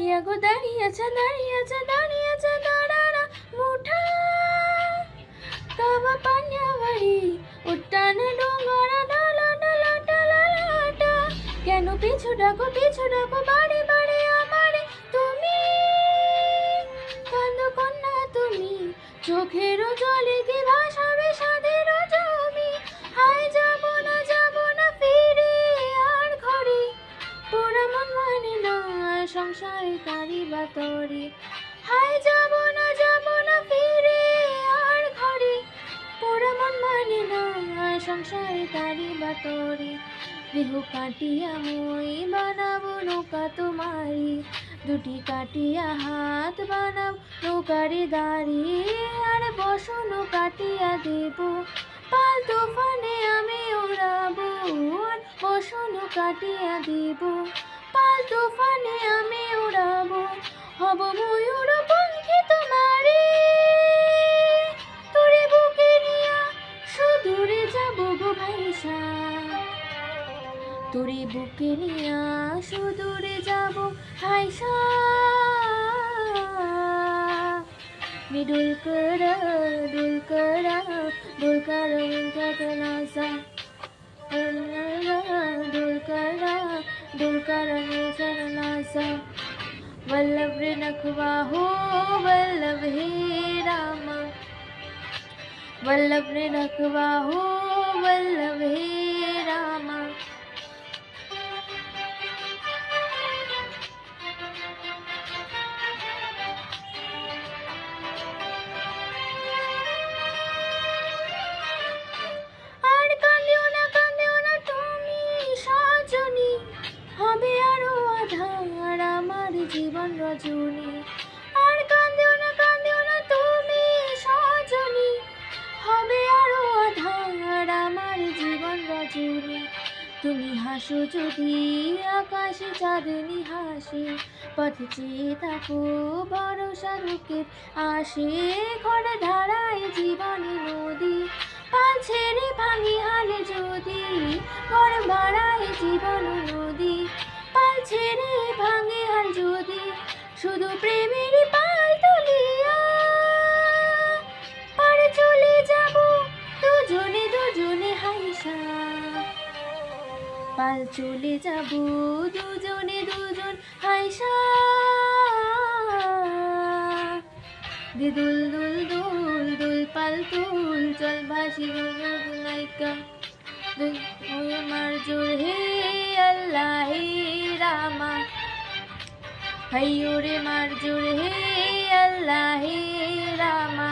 দাঁড়িয়ে গো দাঁড়িয়েছে দাঁড়িয়েছে দাঁড়িয়েছে দাঁড়ানা মুঠা কাবা পাঞ্জাবাড়ি উত্তান ডোঙ্গরা ডালা ডালা ডালা লাটা কেন পিছু ডাকো বাড়ি বাড়ি আমারে তুমি কান্দো কন্যা তুমি চোখের জলে কি ভাসাবে সাদের জমি হায় যাব না ফিরে আর ঘরে পোড়া মন মানে না সংসারে কারি বাতরে হায় যাব না ফিরে আর ঘরে পোড়া মন মানে না সংসারে কারি বাতরে দেহ কাটিয়া মই বানাবো নৌকা তোমারি দুটি কাটিয়া হাত বানাব নৌকারে দাঁড়িয়ে আর বসন কাটিয়া দেব পাল তুফানে আমি উড়াবো বসন কাটিয়া দেব পাল তুফানে আমি উড়াবো হব ময়ূর পঙ্খী তোমারে তোরে বুকে নিয়া সুদূরে যাব গো ভাইসা তোরে বুকে নিয়া সুদূরে যাব ভাইসা ডুলকরা ডুলকরা ডুলকরা গগনাসা डुलकरा डुलकरा सरनासा वल्लभ रे नखवा हो वल्लभ हे रामा वल्लभ रे नखवा हो वल्लभ हे रामा হবে আরো আধার আমার জীবন রজনী আর কান্দিও না তুমি সজনী হবে আরো আধার আমার জীবন রজনী তুমি হাসো যদি আকাশে চাঁদনি হাসে পথ চেয়ে থাকো ভরসা রুকে আসে ঘরে ধারায় জীবনে নদী পাল ছেড়ে ভাঙি হালে যদি ঘর ভাড়ায় জীবন নদী পাল ছেড়ে ভাঙে হাল যদি শুধু প্রেমের পাল তুলিয়া পারে চলে যাব দুজনে হাইসা পাল চলে যাব দুজন হাইসা দুল দুল দুল দুল পাল তুল চল ভাসি নাইকা মারজুর হে আল্লাহ হে রামা হাইয়ো রে মারজুর হে আল্লাহ হে রামা